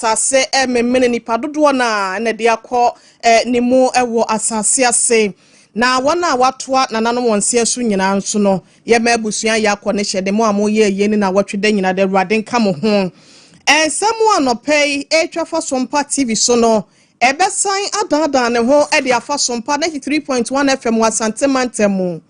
tase memene nipa dodo na de akọ ni mu ewo asase ase na wana watoa nananom wonse asu nyina nso no ye ma abusua ya akọ ne hyede mu amoye ye ni na watwede nyina de ruade nka mo ho ensemu anopei etwafa Sompa TV so no ebesan adadan ne ho e de afa Sompa 93.1 FM wasantemantem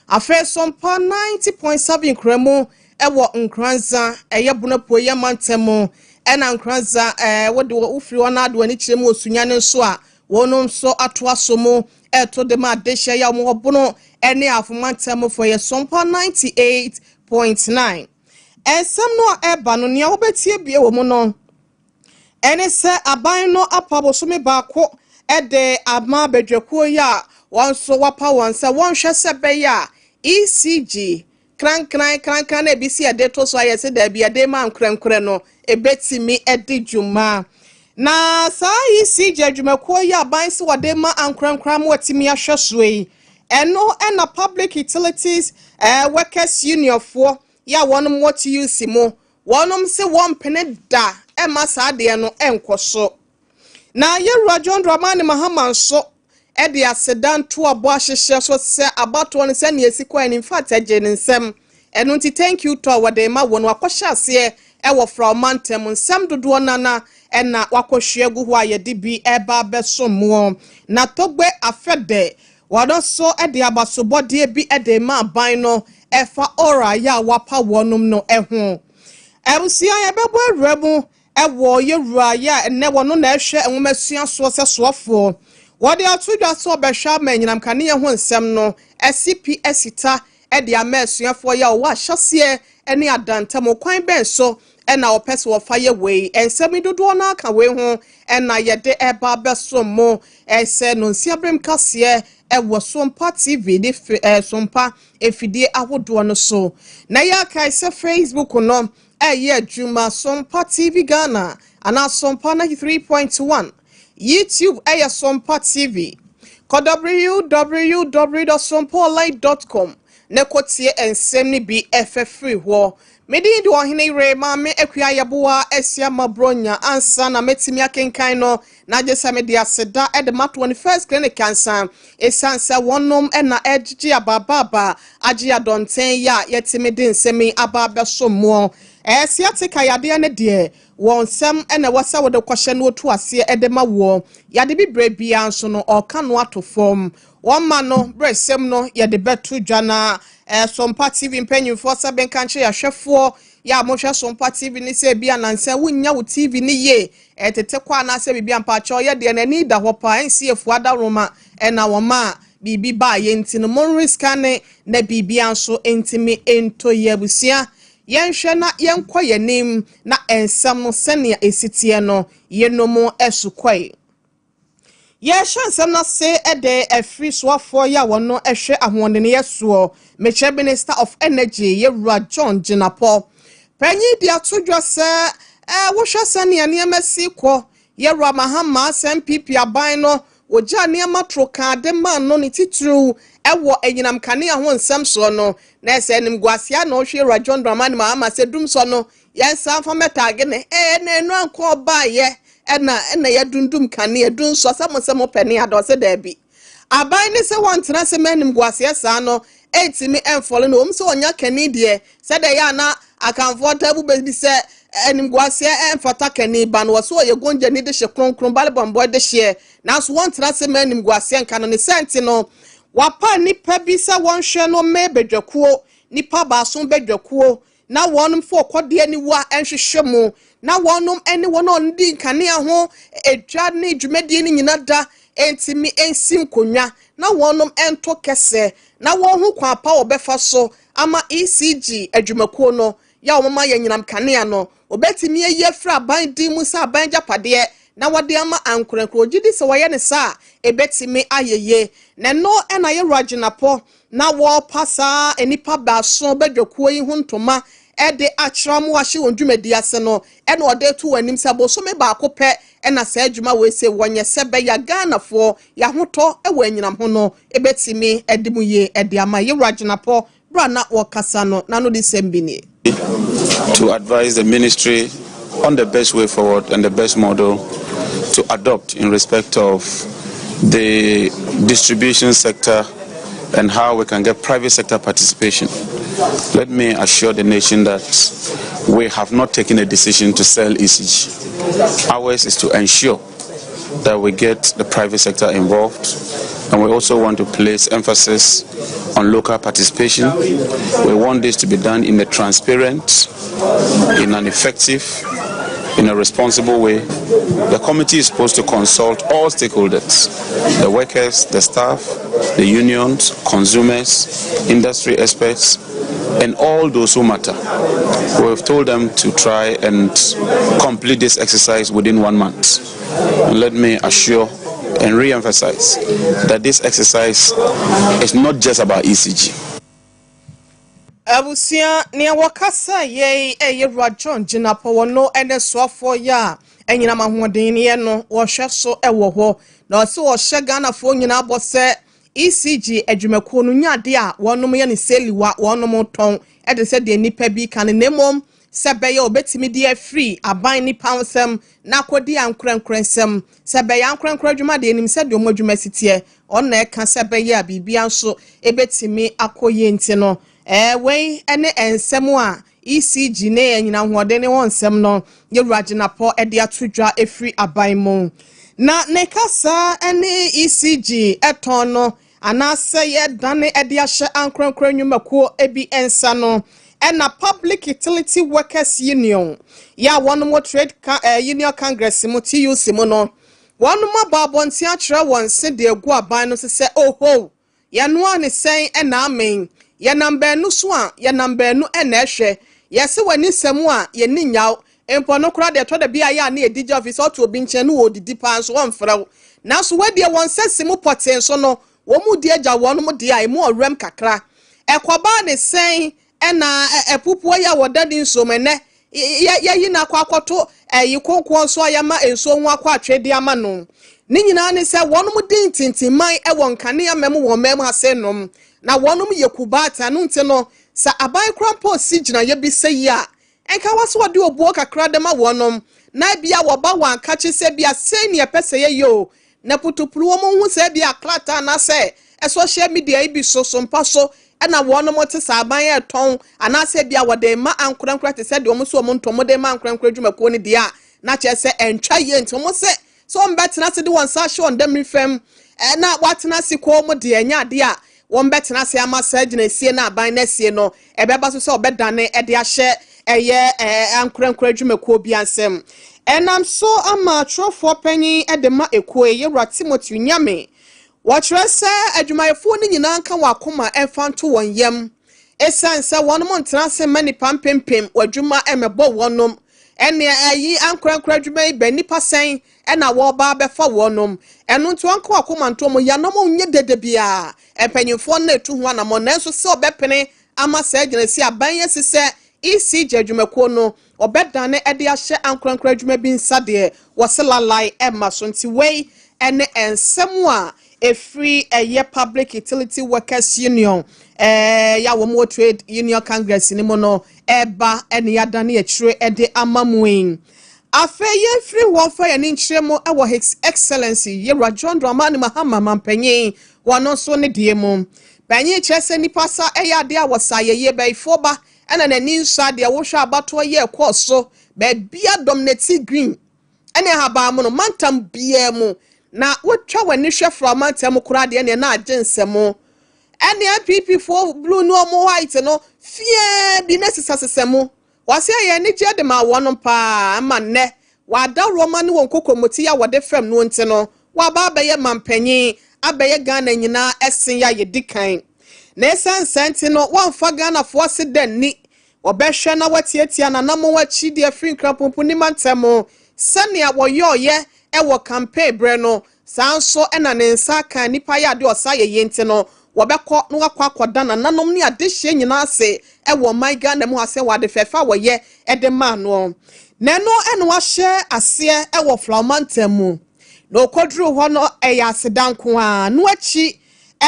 afa Sompa 90.7 kremo ewo nkranza eyebunapue ye mantem ena nkranza wode ufiri wana ado ani kiremu osunya ne nso a wono nso ato asomo eto de ma desha ya mo bono ene afomantem for ye Sompa 98.9 esem no eba no ne obetie bie wo mo no ene se aban no apabo so me baako ede ama bedwakuo ya wonso wapa wonse wonhwe se be ya ECG kran na ebisi ade to so ayese da bia de ma nkrenkre no ebetimi ede dwuma na sa ECG adwumakuo ya ban se wade ma ankrenkra mo watimi ahwesoe eno na public utilities workers union for ya wonum what use mo wonum se won pene da e ma sa de no enkoso na yewura John Dramani Mahama so e de asedan to abo ahyehye so se abato no se ne esiko en fact agene nsem eno nti thank you to wade ma won wakohye ase e wo from mantem nsem dodo nana ena wakohye gu ho ayede bi eba besomo na togbe afede wado so e de abasobode bi e de ma ban no efa ora ya wapa wonum no eho ebusia ya bebo awramu ewo yewura ya ene wono na ehwe enwomasua so se soafo wode atudwa so behwa manyinam kane ho nsem no SCPS ta e de amasuafo ya wo ahyase ene adantam kwan ben so ena opese wo faye we ensem dodo na aka we ho ena yede eba besomo ese no nsiabrem kase ewo Sompa TV de Sompa efidie ahodo no so na ya kai se Facebook no eye adwuma Sompa TV Ghana ana Sompa 93.1 YouTube eye Sompa TV ko www.sompolite.com ne kotie ensem ni bi free ho medi do ohene re ma me akua yeboa asia mabronya ansa na metimi akenkan no na jesa media seda e de mat 21st clinic cancer esansa wonom na egigi abababa agi adonten ya yetimi de nsemi ababa somo siatika yade ne de wonsem na wasa wode kwahye no otu ase e de ma wo yade bibre bia anso no oka no atofom woma no bresem no yade betu dwana Sompa TV mpanyimfo saben kanche ya hwefo ya mohwe Sompa TV ni se bia nanse wunya wo TV ni ye etete kwa na se bibia mpacho ye de na ni da hopa nsiefu adaroma na woma bibi ba ye ntino mon riskane na bibia nso entimi ento yebusia yenhwe na yenkɔ yenim na ensam no senia esitie no yenomo esukoi ye shansam na se ede afri soafo ya wono ehwe ahwonde yeso meche minister of energy yewura John Jinapo panyi dia todwa se wo hwe senia ne amasi kɔ yewura Mahama MPP aban no oja ne amatroka de man no ne titru ewo enyinam kane ho nsam so no na ese nim guasia na ohwe yewura John Dramani Mahama se dum so no yensa fa metage ne na enu anko ba ye ena yadundum kane edun so samosemo pani adose da bi aban ni se wontena se manim guase sa no etimi enfole no omso onya kane de se da ya na akamfota bu se enim guase enfota kane ban wo so ye gonja ni de hye kronkron balebombo de hye na so wontena se manim guase nka no ne senti no wapa nipa bi se wonhwe no me bedwakuo nipa ba so bedwakuo na wonum fo kode ani wa enhwehwe mu na wonum ene wono ndi nkane ho edwa ne dwumadi ni nyina da entimi ensim konwa na wonum ento kese na won hu kwa pa obefa so ama ECG adwumakuo no ya omama ya nyinam kane no obetimi ye fra ban di mu sa ban japade na wade ama ankorankro gidi se waye ne sa ebetimi ayeye na no ena ye raginapo na wo pasa enipa ba so bedwakuo yi huntoma ede achram wahye wondwumadi ase no ena ode to wanim sabo so me ba akopɛ ena sa adwuma we se wonye sebe ya Ghana fo ya hoto e wanyinam ho no ebetimi edimu ye ede ama ye raginapo bra na wakasa no na no de sembini to advise the ministry on the best way forward and the best model to adopt in respect of the distribution sector and how we can get private sector participation. Let me assure the nation that we have not taken a decision to sell ECG. Ours is to ensure that we get the private sector involved, and we also want to place emphasis on local participation. We want this to be done in a transparent, in an effective, in a responsible way. The committee is supposed to consult all stakeholders, the workers, the staff, the unions, consumers, industry experts, and all those who matter. We've told them to try and complete this exercise within 1 month. And let me assure and re-emphasize that this exercise is not just about ECG. Abusia ni wakasa ye Rajon jinapo wono ene swafo ya enyina mahoden ye no wo hwe so ewo ho na so wo hye Ghana fo nyina bose ECG adwumako no nyade a wonom ye ne seliwa wonom ton e de se de nipa bi kan nemom sebeye obetimi de free aban ni pansem na kodi ankrankransem sebeye ankrankra adwuma de enim se de omo adwuma sitie on na e ka sebeye a bibia nso ebetimi akoye nti no we ene ensemu a ECG ne anyina hoode ne wonsem no ye raginapo e de atodwa efri aban mu na ne kasa ene ECG eton no anase ye dane e de ahye ankrankra nwumakuo ebi ensa no na Public Utility Workers Union ya one more trade union congress mu PUWU mu no one more babonti akra won se de egu aban no se oho ya no ani sen na amen ya number no so a ya number no na ehwe ya se wani semu a ye ni nyaw empo no kra de to de bia ya na edigi office auto obi nche no odidi pan so won fra na so we de won sesimu poten so no wo mu de agya won mu de a mu orem kakra ekoba ne sen ena epupu ya wodadi nsomene ya yi na kwakoto yikonko so ya ma enso hu akwa atwede ama no ni nyina ne se wonum din tintinman won kane amem wo mem hasenom na wonum yekubata no nte no sa aban krampo sigina ye bi se yi a enka waso wode obuo kakra de ma wonum na bia wo ba wan kache se bia se ne pese ye yo na putupulu wo hu se bia klata na se social media ibi so Sompa so ena wono mote saban ye ton anase bia wode ma ankorankora te se de omo so omo ntomo de ma ankorankora dwumako ni dia na che se entwa ye ntomo se so mbetena se de won sa hye on dem rifem na watena se ko mo de anya de a won betena se ama sa gina sie na aban na sie no ebeba so se obedane e de ahye eye ankorankora dwumako bi ansem enam so ama trofo panyi e de ma eko ye Timothy Nyame Watresa adwumayefo ni nyina nka wakoma enfanto won yam esansa wonom ntrase mani pampempem wadwuma emebo wonom ene ayi ankrankra adwuma iba nipa sen ena wo ba befa wonom eno nto anka wakoma ntom yanom nye dede bia empanyimfo na etu ho anamo nanso se obepene ama sa agina si aban yesise ECG adwumako no obedane ede ahye ankrankra adwuma bi nsade woselalai emma so nti wei ene ensemu a free Public Utility Workers Union ya wo trade union congress ni mo no eba ene ya dane ekire ede amamuin afeye free warfare ya ni nchiremo ewo his excellency ye Rajon Mahama mampanyin wono so ne die mu banyi chese nipa sa eya de awosaye ye baifo ba ena nani nsa de wo hwa abato ye koso ba bia dominate green ene haba mu no mantam bia mu na wotwa wani hwe from antem kura de ne na agensemo ene NPP for blue no mo white no fie bi na sisasesemo wase ye ni je de ma wono pa ama ne wada roma ne won kokomoti ya wode fam no nti no wa ba abaye mampanyin abaye Ghana nyina esen ya ye dikan na esansanti no wonfa Ghana fo se den ni obehwe na watietia na namo wachi de afrin krapompo ni mantemo sane a woyoye ewo campaign bre no sanso ena ne nsa kan nipa ya de osaye yenti no wobekọ no akwakoda na nanom ne adehye nyina ase ewo my Ghana mu ase wade fefa woye ede ma no neno eno ahye ase ewo flaumantem mu no kodru ho no eya sedanko a no achi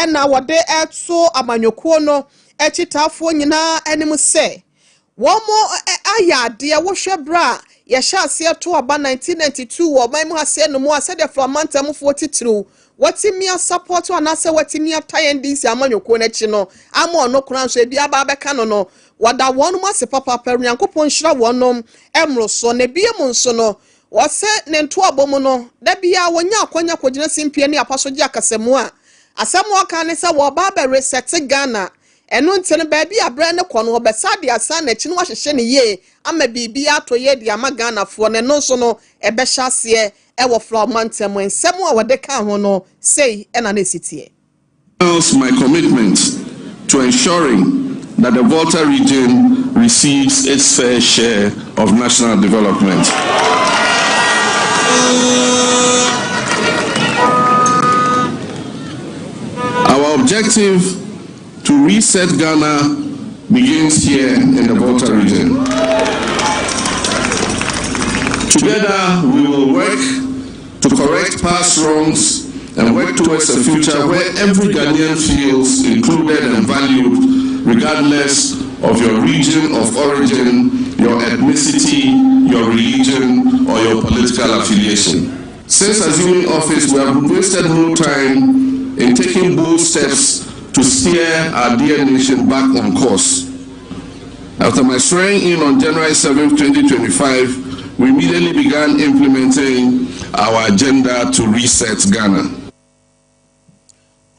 ena wode eto amanyoko no echitafo nyina enim se womo ayade wo hwe bra yɛhyɛ aseɛ to aba 1992 wɔ ɔman mu ase no mu ase de flamanta mu 43 watimi support anase watimi atayen dis amanyoko n'akyi no ama ono kura nso ebi aba bɛka no wada wɔn mu ase papa peru yankopɔn hyira wɔnom emro so na bie mu nso no wɔse ne nto abom no da bia wonya akonya kogina simpie ne apaso gye akasemu a asɛm ɔka ne sɛ wɔba ba reset Ghana enu ntene baabi abrɛ ne kɔ no obɛsa de asa na akyi no wahyehyɛ ne ye ama bibi ato ye de ama Ghana fo ne no so no ɛbɛhyɛ aseɛ ɛwɔ Flamantam nsɛm a wɔde ka ho no sei ɛna na esitie. My commitment to ensuring that the Volta region receives its fair share of national development. Our objective to reset Ghana begins here in the Volta region. Together, we will work to correct past wrongs and work towards a future where every Ghanaian feels included and valued, regardless of your region of origin, your ethnicity, your religion, or your political affiliation. Since assuming office, we have wasted no time in taking bold steps to steer our dear nation back on course. After my swearing in on January 7, 2025, we immediately began implementing our agenda to reset Ghana.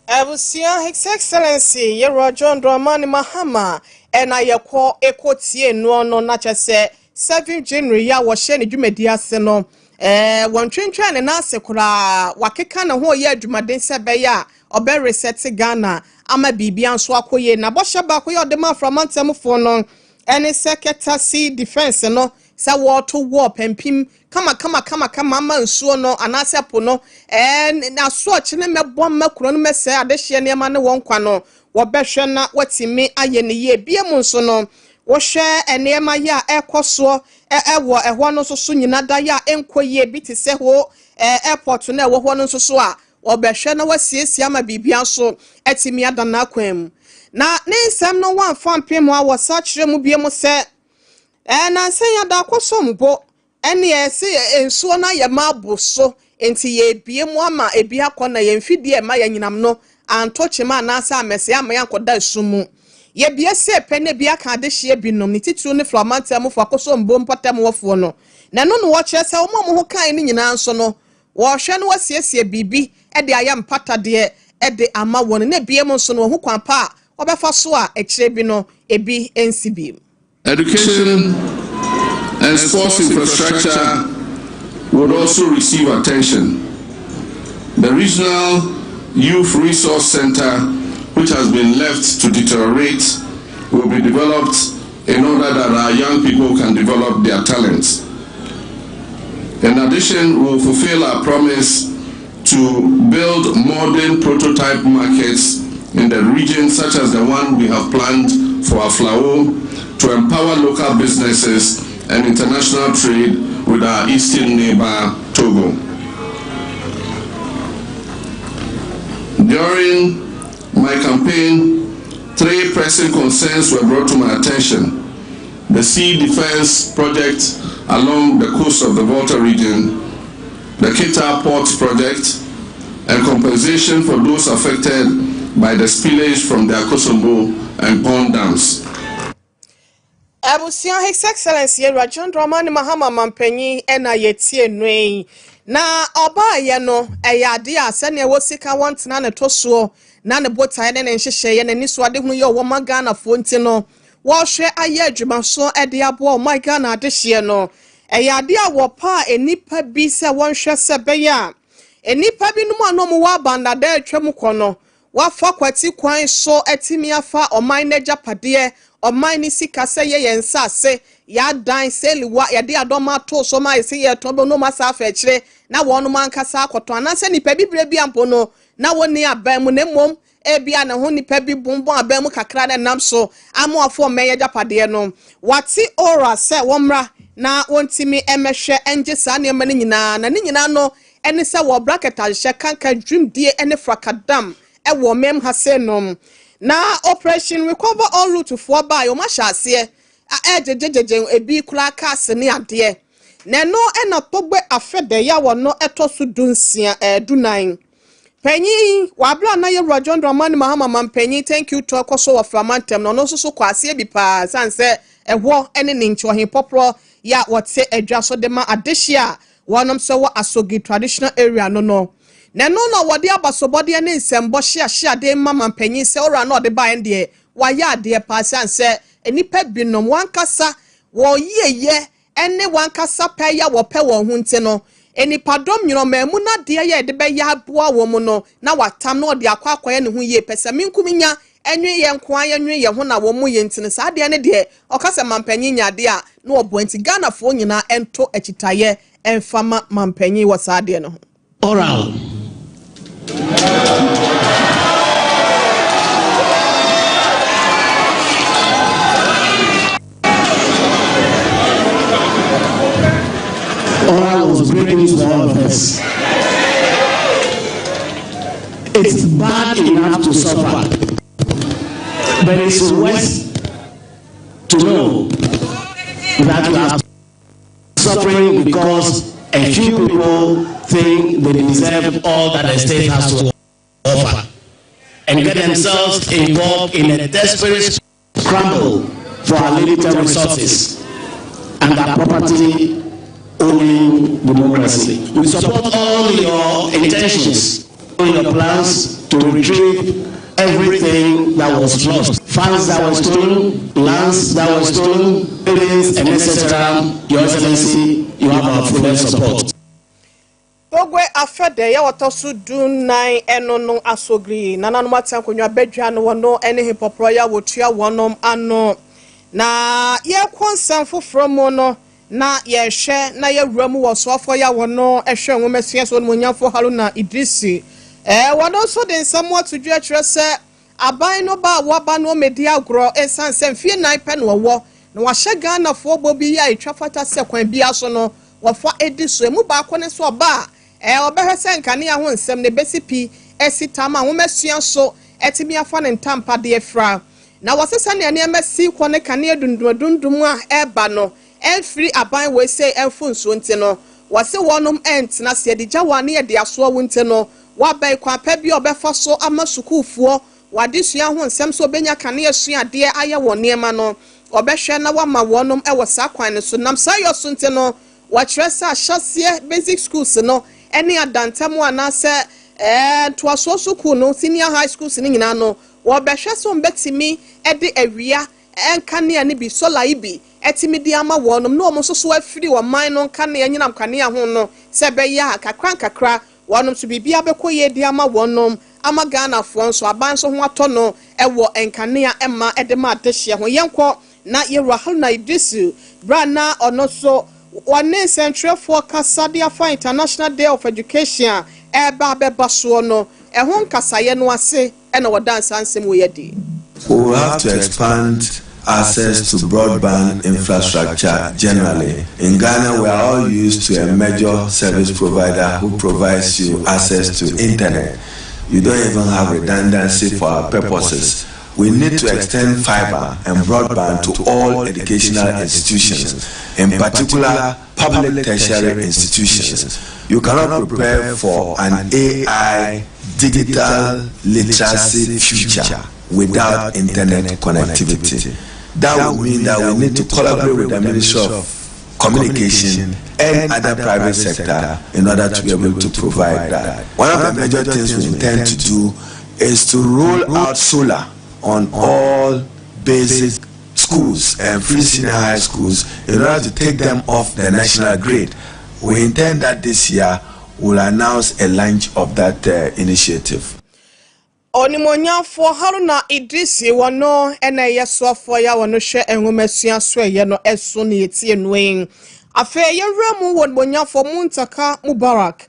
His Excellency Yero John Dramani Mahama and I call Ekotie no not just 7 January ya washeni jumedia seno one train and asekura wakeka na ho ye dwumaden sebeya obe reset Ghana ama bibia nso akoye na bosha ba koye odema Flamantam fo no ene secretary defense no sa water war pempim kama ama nsuo no anase po no na so chine mebo makuro no mese adehye ne ma ne wonkwa no wo behwe na watimi aye ne ye bie mu nso no wo hwe enema ya ekoso ewo ehwo no so nyina da ya enkoye bi te se ho airport na ewo ho no so a wo behwe na wasiesie ama bibia so etimi adana kwam na ne nsem no wan fampem a wo sa kire mu bie mu se na sen ya da kwosombo ene ese ensuo na ye mabo so enti ye bie mu ama ebi akọ na ye mfidie ma ya nyinam no antochema na asa amese ama ya nkoda sumu ye bie se pene bia ka de hye binom ni titru ne Flamantam fo akosombo mpatam wofo no na no no wo kire se wo mo ho kan ni nyina nso no wo hwe no wasiesie bibi e de aya mpata de e de ama won na bie mu nso no ho kwan pa obefa so a e kire bi no ebi ensibi. Education and sports infrastructure would also receive attention. The Regional Youth Resource Center, which has been left to deteriorate, will be developed in order that our young people can develop their talents. In addition, we will fulfill our promise to build modern prototype markets in the region, such as the one we have planned for our PUWU, to empower local businesses and international trade with our eastern neighbor, Togo. During my campaign, 3 pressing concerns were brought to my attention: the sea defense project along the coast of the Volta region, the Kita Port project, and compensation for those affected by the spillage from the Akosombo and Pond dams. His Excellency Yero John Dramani Mahama mampenyi ena yetie nwei na oba ye no eyade ase ne wosika wantena ne toso na ne botae ne nhyehyeye ne niso ade hu ye wo magana fo nti no wo hwe aye adwuma so ede abo my Ghana adehye no eyade a wo pa enipa bi se wonhwe se beya enipa bi no anom wa banda da atwam kono wa fa kwati kwan so etimi afa oman na japade oman ni sika se ye yensa se ya dan seliwa ya de adoma to so ma se ye tobo no masa afa kire na wonu mankasa akoto anase nipa bibire bi ampo no na woni aban mu ne mom ebia na ho nipa bi bumbon aban mu kakra na nam so amoafo meye japade no wati ora se womra na wontimi emehwe enje sa ne ma nyina na ne nyina no ene se wo bracket ahye kanka dream die ene frakadam e wo mem hasenom na operation recover all route for by o ma hyase ejejeje ebi kula case ne ade Neno ena togbe afede ya wono etosu dunsia dunan. Penyi wabla na ye John Dramani Mahama mampenyi thank you to akoso wa framantem no so kwase bi pa sanse ewo ene nincho hin popro ya wote adwa so de ma adehia wonom so wo asogi traditional area no neno no wode abasobode ne nsembo hia de mampenyi se ora no de ba ende wa ya de pa sanse enipa binom wankasa wo yeye ene wankasa pa ya wo pe wo hu nte no enipadom nyiro mamu na de ye de be ya boa wo mu no na watam no de akwakoye ne hu ye pese minkuminya enwe ye nkoa ye nwe ye ho na wo mu ye ntine sa de ne de okase mampanyi nya de a na obo nti Ghana fo nyina ento akitaye enfama mampanyi wo sa de no oral was breaking to all of us. It's bad enough to suffer, but it's worse to know that we are suffering because a few people think they deserve all that the state has to offer and get themselves involved in a desperate scramble for our limited resources and our property owning democracy. We support all your intentions, all your plans to retrieve everything that was lost. Funds that were stolen, lands that were stolen, buildings and etc. Your Excellency, you have our full support. Ogwe afede ya watosu dunai enono asogri nana numata konyo abedwa no wono ene hipopro ya wotua wonom ano na ye konsam foforo mo no na ye hwe na ye wuramu wosofo ya wono ehwe nwomesua so monyafo Haruna Idrisi wono so den samwa tudwa kire se aban no ba waba no medi agro esanse mfie nan pe no wo na wahye Ghana fo bobi ya etwafata se kwan bia so no wafa ediso emu ba akone so ba obehese nkane ya ho nsem ne besipi esitama nwomesua so etimi afa ne ntampa de efra na wasesa ne ne emesi kwo ne kane dundum a eba no free aban we say enfunso nti no wase wonom ent na se de jawa ne de aso wonte no wabai kwa pa bi obefa so ama sukufuo wade sua ho nsem so benya kane asua de aye wone ma no obehwe na wama wonom sa kwan ne so nam sayo so nti no wakyeresa ahyase basic schools no ene adantamu anase to aso school no senior high schools ni nyina no wobehwe so mbetimi de awia enkane ne bi sola ibi etimi di ama wonom no omo so afiri wo man no nkane anyinam kane ho no se be ya kakra wonom so bibia bekoye di ama wonom ama Ghana fo nso aban so ho ato no ewo enkane ema edema adehye ho yenko na Haruna Idrisi brana ono so one central for Kasadia for International Day of Education eba beba so no ehon kasaye no ase ena wodansa ansem wo yedi. We will have to expand access to broadband infrastructure generally. In Ghana, we are all used to a major service provider who provides you access to internet. You don't even have redundancy for our purposes. We need to extend fiber and broadband to all educational institutions, in particular public tertiary institutions. You cannot prepare for an AI digital literacy future without internet connectivity. That would mean that we need to collaborate with the Ministry of Communication and other private sector in order to be able to provide that. One of the major things we intend to do is to roll out solar on all basic schools and free senior high schools in order to take them off the national grid. We intend that this year we'll announce a launch of that initiative. Onimonya for Haruna Idrisi wono ena yeso for ya wono hwe enwomesua so ye no eso ne yetie nwen afa ye wramu wonmonya for muntaka Mubarak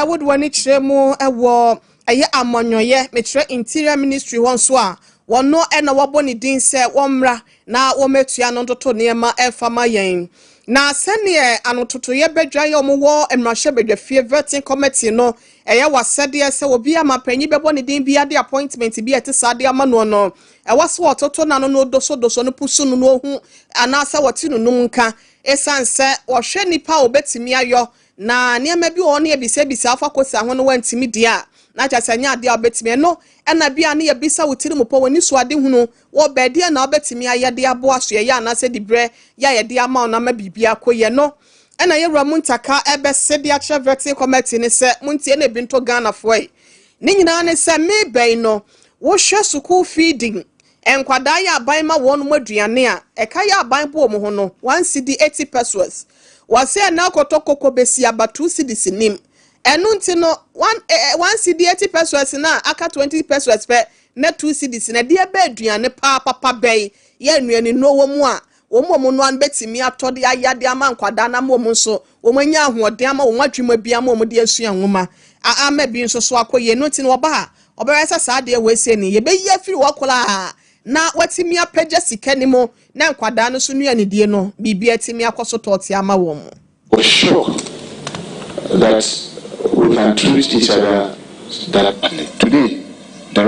wod wani kiremu ewo aye amanyoye me kire interior ministry won so a wono ena waboni din se womra na wometua no ntoto niema efama yen na sene anototo ye bedwa ye omwo emrahye bedwa fie vetting committee no eya wasede se obi amapanyi bebo ne din bia de appointment bia te sade amano no e waso ototo na no doso no pusu no hu anasa wati no num nka esan se ohwe nipa obetimi ayo na niema bi wo ne bisa afa kosa ho no wantimi dia na cha sanya ade obetimi no na bia ne yebisa wotiri mo po woni so ade hunu wo bede na obetimi ayade abo aso ye na se dibre ya yede ama na ma bibia koye no na yewra muntaka ebe sedi ache vetting committee ne se muntie na binto Ghana foi ni nyina ne se me ben no wo hwe school feeding enkwada ya aban ma won mu aduane a eka ya aban bo mo ho no 1 cedi 80 pesos wase na kotokoko besi aba 2 cedis nim enu nti no 1 cedi 80 pesos na aka 20 pesos pe na 2 cedis na de ebe aduane papa bei ya nuani no wo mu a wo no an betimi atode ayade ama nkwada na mo nso wo manya ahoden ama wo adwuma bia ma mo de asua nwoma ama bi nso so akoye no nti no oba oberesa saade we se ni ye be ye firi wakola na watimi apagya sika ni mo na nkwada no so nuani die no bibia timi akoso tote ama wo mo. For sure that we can treat each other that today the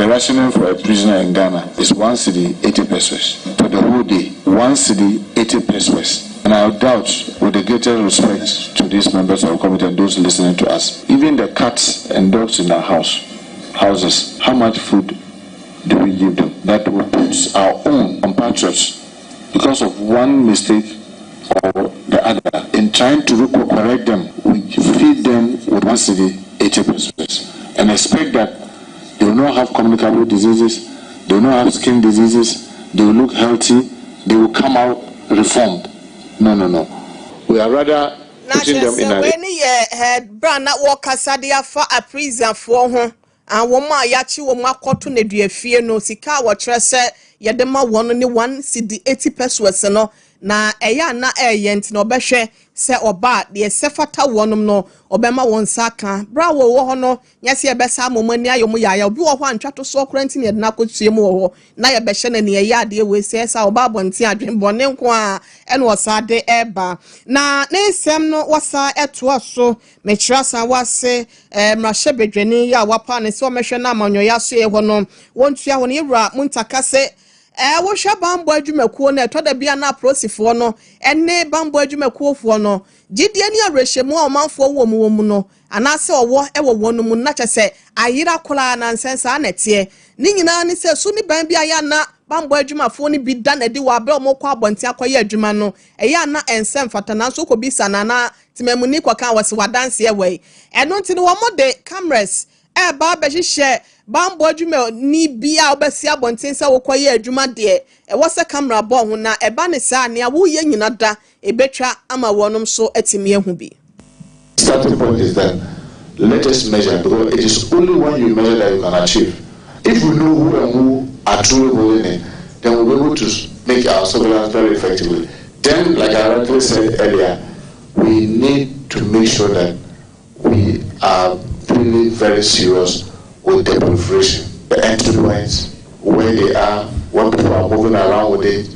rationale for a prisoner in Ghana is 1 cedi 80 pesos for the whole day. 1 cedi 80 pesos. And I doubt, with the greatest respect to these members of the committee and those listening to us, even the cats and dogs in our houses, how much food do we give them? That will put our own compatriots, because of one mistake or the other, in trying to correct them, we feed them with 1 cedi 80 pesos and expect that they will not have communicable diseases, they will not have skin diseases, they will look healthy, they will come out reformed. No. We are rather putting them in a... When you had brand that walk asadia for a prison for her, and woman yachi woma koto ne dua fie no sika wo kire se yedema won ne 1 cedi 80 pesos no na eya na eyent no behwe se oba de sefata wonum no obema won saka bra wo ho no nyase ye besa momani ayomu ya obi wo ho antwato so okranti ne na kotue mu wo na ye behwe na ne ya ade we se sa oba bonti adwen bone nko a ene osade eba na nsem no wasa eto so mechirasa wase mrahye bedwani ya wapa ne so mehwe na amanyo ya so ye ho no wontua ho ne yewra muntaka se wo hwa bambo adwumakuo na etoda bia na prosifo no ene bambo adwumakuo no gidie ni arehemu a omanfo wo mu no anase owo ewo wonu mu na kyese ayira kola na nsensa anete ni nyina ni se su ni ban bia ya na bambo adwumafo ni bi da na di wa be omokọ abonti akoye adwuma no eya na ensem fata na so ko bi sana na timamuni kwaka wase wadanse ewe eno nti ni wo mode cameras ba behihye bambo adwuma ni bia obesi abonten sa wokoye adwuma de wose camera bo ho na eba ne sa ne awo ye nyina da ebetwa ama wonom so atimi ehu bi. Starting point is that let us measure, because it is only when you measure that you can achieve. If we know who and who are truly in it, then we'll be able to make our surveillance very effectively. Then, like I rightly said earlier, we need to make sure that we are really very serious with the proliferation, the entry points, where they are, when people are moving around with it.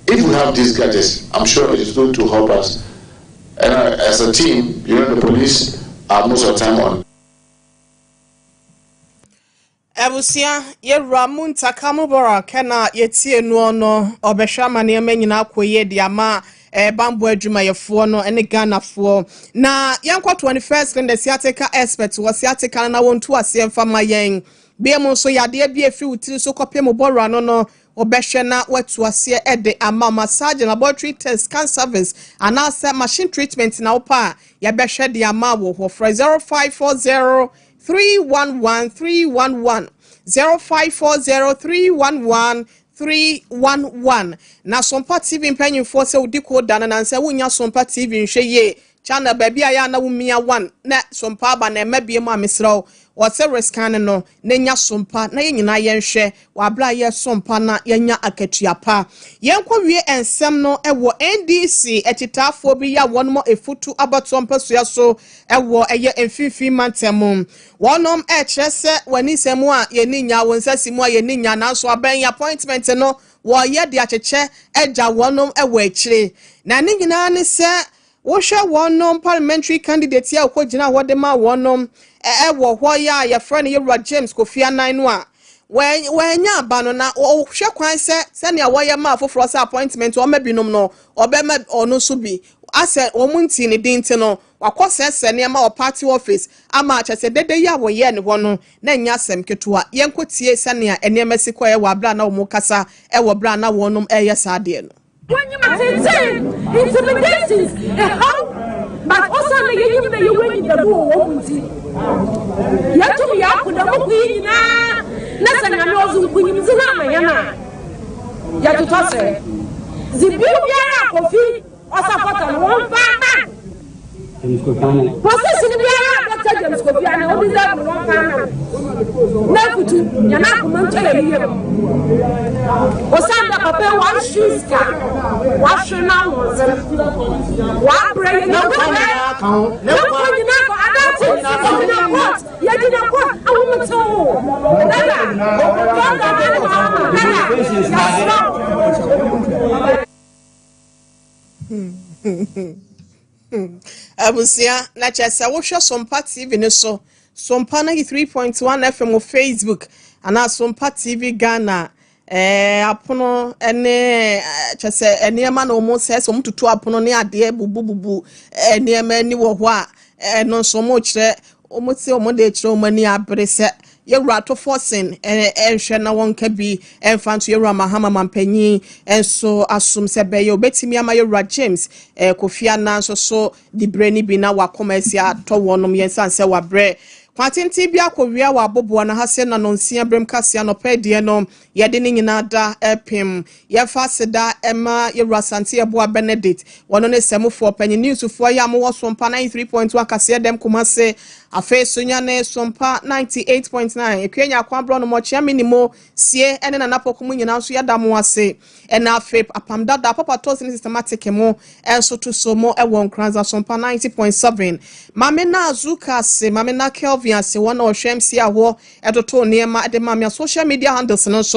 If we have these gadgets, I'm sure it is going to help us. And as a team, the police are most of the time on. Ebusia yewra muntaka mubora kana yetie no no obehwa mane manyina akoye de ama bambo adwuma yefo no ene Ghana fo na yankwa 21st in the theatrical expert was theatrical na wontu ase mfa mayen biemu so yade bia fi utiri so kopem bora no obehwe na watu ase ede ama massage laboratory test scan service and also machine treatment na opa ya behwe de ama wo for 0540 311 0540311311 na Sompa TV mpanyimfo se udiko dana na nse wunya Sompa TV nhwe ye channel baby aya na wumia 1 na Sompa ba na mabie mu amesraw wose rescan no na nya Sompa na yenyina yenhwe wabla ye Sompa na yenya akatuapa yenkwa wie ensem no ewo NDC etitafo bi ya wonmo efutu abatompa so ewo eye emfifi mantemu wonom echese wani semu a yeni nya wonsasi mu a yeni nya na so aban appointment no wo ye de acheche eja wonom ewo echire na ni nyina ne se wo hwe wonom parliamentary candidate ya ko gina wode ma wonom ewo ho ya ya friend Yewra James Kofi Anan no a when ya bano na o hwe kwan se ne awoye ma foforo se appointment o mabinom no obema ono so bi ase omunti ne dinti no wakose ne ma o party office ama achese dede ya wo ye ne ho no na nya asem ketua yenkotie se ne ene masiko ye wa bra na wo kasa e wo bra na wonom eye saade no when you intimidations how but also na yeyim na yeweni da bo wo munti yatum ya ku da mo kuyi na sanya no zu kunyim zina ma yana ya to tose zibiu biara kofi osapota no won fa na process ni biara Dr. James Kofi ana o deserve won fa na kutu ya na ku man tele yiye osanda papa one shoes ka wa shona won wa pray no ko na ko adapting na court ya di na court awu mto abusia na chesa wo hwe Sompa TV ne so Sompa 93.1 FM o Facebook ana Sompa TV Ghana apono ene chese enema na omo se so mtutu apono ne ade bubububu enema ni wo ho a no so mo kire omo ti omo de kire omo ni abrese yewura to forcing ehwe na wonka bi emfanto yewura Mahama mampanyi enso asum se be ye obetimi ama yewura James Kofi ana so di brani bi na wakomersia to wonom yensan se wabre kwatenti bia kowia wa bobo na hase na nonsia brem kasia no pedie no yede ni nyina da epim ye faseda ema yewura Sante ebo Benedict wono ne semfo panyi newsfo ya mo Sompa 93.1 kasia dem kumase afe sonya ne Sompa 98.9 ekwenya kwabro no mo chia minimo sie ene na napokumu nyina nso yada mo ase ena afe apamda da papa to systematic mo enso to so mo ewon kranza Sompa 90.7 mame na azuka se mame na Kelvin ase wona ohwem si awo etoto niema de mame social media handles no so